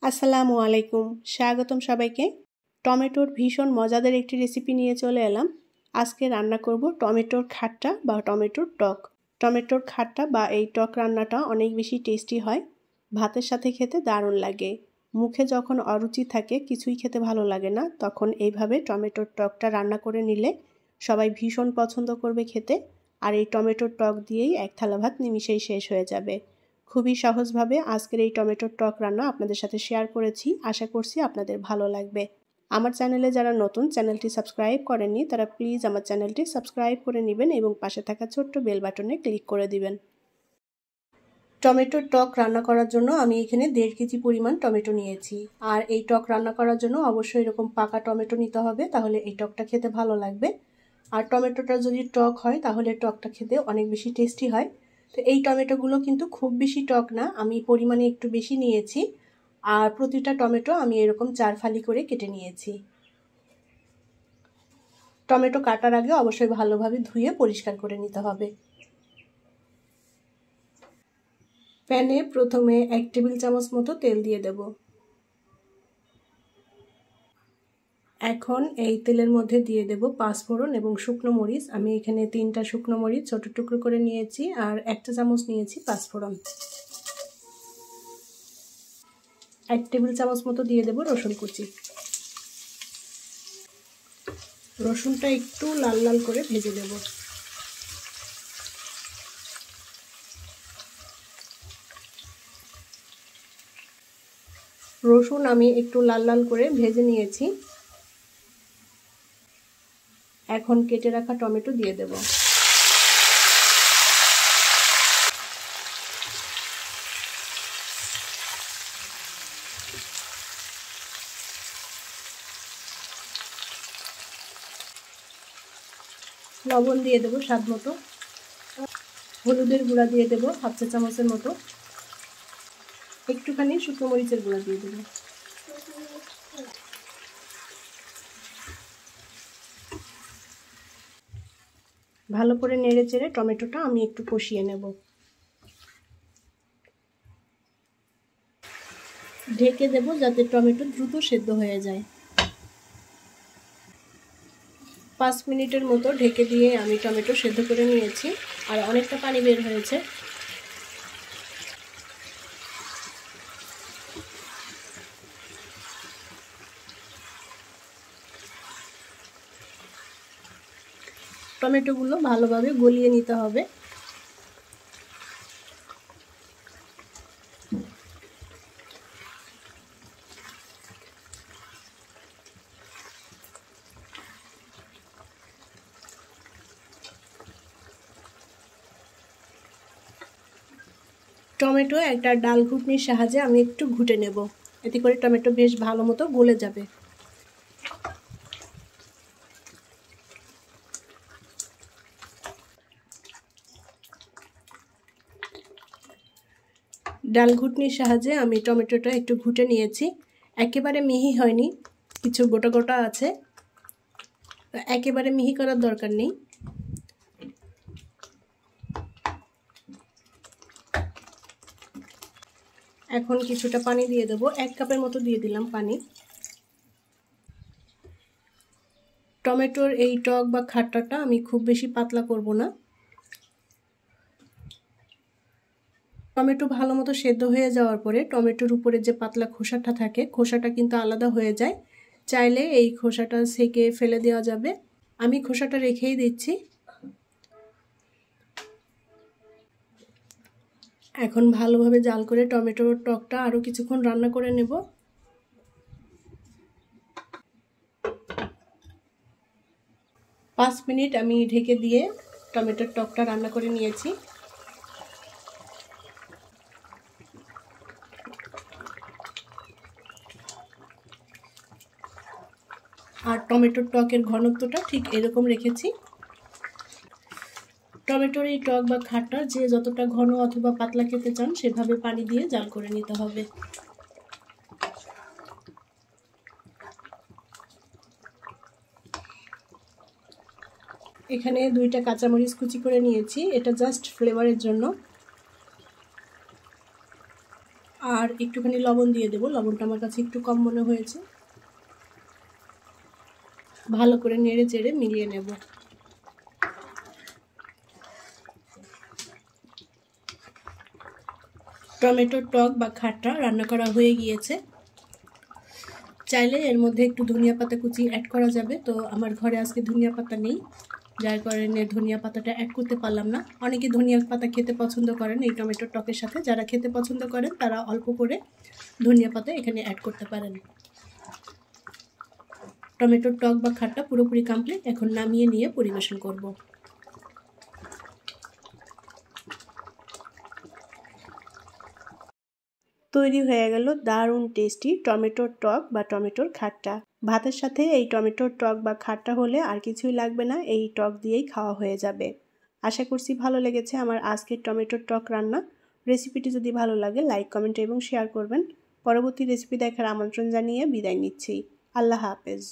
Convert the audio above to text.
আসসালামু আলাইকুম, স্বাগতম সবাইকে। টমেটোর ভীষণ মজাদার একটি রেসিপি নিয়ে চলে এলাম। আজকে রান্না করব টমেটোর খাট্টা বা টমেটোর টক। টমেটোর খাট্টা বা এই টক রান্নাটা অনেক বেশি টেস্টি হয়, ভাতের সাথে খেতে দারুণ লাগে। মুখে যখন অরুচি থাকে, কিছুই খেতে ভালো লাগে না, তখন এইভাবে টমেটোর টকটা রান্না করে নিলে সবাই ভীষণ পছন্দ করবে খেতে। আর এই টমেটোর টক দিয়েই এক থালা ভাত নিমিষেই শেষ হয়ে যাবে। খুবই সহজভাবে আজকের এই টমেটোর টক রান্না আপনাদের সাথে শেয়ার করেছি, আশা করছি আপনাদের ভালো লাগবে। আমার চ্যানেলে যারা নতুন, চ্যানেলটি সাবস্ক্রাইব করেননি তারা প্লিজ আমার চ্যানেলটি সাবস্ক্রাইব করে নেবেন এবং পাশে থাকা ছোট্ট বেল বাটনে ক্লিক করে দিবেন। টমেটোর টক রান্না করার জন্য আমি এখানে 1.5 কেজি পরিমাণ টমেটো নিয়েছি। আর এই টক রান্না করার জন্য অবশ্যই এরকম পাকা টমেটো নিতে হবে, তাহলে এই টকটা খেতে ভালো লাগবে। আর টমেটোটা যদি টক হয় তাহলে টকটা খেতে অনেক বেশি টেস্টি হয়। তো এই টমেটোগুলো কিন্তু খুব বেশি টক না, আমি পরিমাণে একটু বেশি নিয়েছি। আর প্রতিটা টমেটো আমি এরকম 4 ফালি করে কেটে নিয়েছি। টমেটো কাটার আগে অবশ্যই ভালোভাবে ধুয়ে পরিষ্কার করে নিতে হবে। প্যানে প্রথমে 1 টেবিল চামচ মতো তেল দিয়ে দেব। এখন এই তেলের মধ্যে দিয়ে দেব পাঁচফোড়ন এবং শুকনো মরিচ। আমি এখানে 3টা শুকনো মরিচ ছোট টুকরো করে নিয়েছি আর 1 চা চামচ নিয়েছি পাঁচফোড়ন। 1 টেবিল চামচ মতো দিয়ে দেব রসুন কুচি। রসুনটা একটু লাল লাল করে ভেজে দেব। রসুন আমি একটু লাল লাল করে ভেজে নিয়েছি। এখন কেটে রাখা টমেটো দিয়ে দেব। লবণ দিয়ে দেব স্বাদ মতো। হলুদের গুঁড়া দিয়ে দেব 1/2 চা চামচের মতো। একটুখানি শুকনো মরিচের গুঁড়া দিয়ে দেব। ভালো করে নেড়ে চেড়ে টমেটোটা আমি একটু কষিয়ে নেব। ঢেকে দেব যাতে টমেটো দ্রুত সেদ্ধ হয়ে যায়। 5 মিনিটের মতো ঢেকে দিয়ে আমি টমেটো সেদ্ধ করে নিয়েছি আর অনেকটা পানি বের হয়েছে। টমেটোগুলো ভালোভাবে গলিয়ে নিতে হবে। টমেটো একটা ডাল ঘুটনির সাহায্যে আমি একটু ঘুটে নেব, এতে করে টমেটো বেশ ভালো মতো গলে যাবে। ডাল ঘুটনির সাহায্যে আমি টমেটোটা একটু ঘুটে নিয়েছি। একেবারে মিহি হয়নি, কিছু গোটা গোটা আছে, একেবারে মিহি করার দরকার নেই। এখন কিছুটা পানি দিয়ে দেবো, 1 কাপের মতো দিয়ে দিলাম পানি। টমেটোর এই টক বা খাট্টাটা আমি খুব বেশি পাতলা করব না। টমেটো ভালো মতো সেদ্ধ হয়ে যাওয়ার পরে টমেটোর উপরে যে পাতলা খোসাটা থাকে, খোসাটা কিন্তু আলাদা হয়ে যায়। চাইলে এই খোসাটা সেকে ফেলে দেওয়া যাবে, আমি খোসাটা রেখেই দিচ্ছি। এখন ভালোভাবে জাল করে টমেটোর টকটা আরও কিছুক্ষণ রান্না করে নেব। পাঁচ মিনিট আমি ঢেকে দিয়ে টমেটোর টকটা রান্না করে নিয়েছি। আর টমেটোর টকের ঘনত্বটা ঠিক এরকম রেখেছি। টমেটোর এই টক বা খাট্টা যে যতটা ঘন অথবা পাতলা খেতে চান সেভাবে পানি দিয়ে জাল করে নিতে হবে। এখানে 2টা কাঁচামরিচ কুচি করে নিয়েছি, এটা জাস্ট ফ্লেভারের জন্য। আর একটুখানি লবণ দিয়ে দেবো, লবণটা আমার কাছে একটু কম মনে হয়েছে। ভালো করে নেড়ে চেড়ে মিলিয়ে নেব। টমেটোর টক বা খাট্টা রান্না করা হয়ে গিয়েছে। চাইলে এর মধ্যে একটু ধনিয়া পাতা কুচি অ্যাড করা যাবে, তো আমার ঘরে আজকে ধনিয়া পাতা নেই, যার কারণে ধনিয়া পাতাটা অ্যাড করতে পারলাম না। অনেকে ধনিয়া পাতা খেতে পছন্দ করেন এই টমেটোর টকের সাথে, যারা খেতে পছন্দ করেন তারা অল্প করে ধনিয়া পাতা এখানে অ্যাড করতে পারেন। টমেটোর টক বা খাট্টা পুরোপুরি কমপ্লিট, এখন নামিয়ে নিয়ে পরিবেশন করব। তৈরি হয়ে গেল দারুণ টেস্টি টমেটোর টক বা টমেটোর খাট্টা। ভাতের সাথে এই টমেটোর টক বা খাট্টা হলে আর কিছুই লাগবে না, এই টক দিয়েই খাওয়া হয়ে যাবে। আশা করছি ভালো লেগেছে আমার আজকের টমেটোর টক রান্না। রেসিপিটি যদি ভালো লাগে লাইক, কমেন্ট এবং শেয়ার করবেন। পরবর্তী রেসিপি দেখার আমন্ত্রণ জানিয়ে বিদায় নিচ্ছি। আল্লাহ হাফেজ।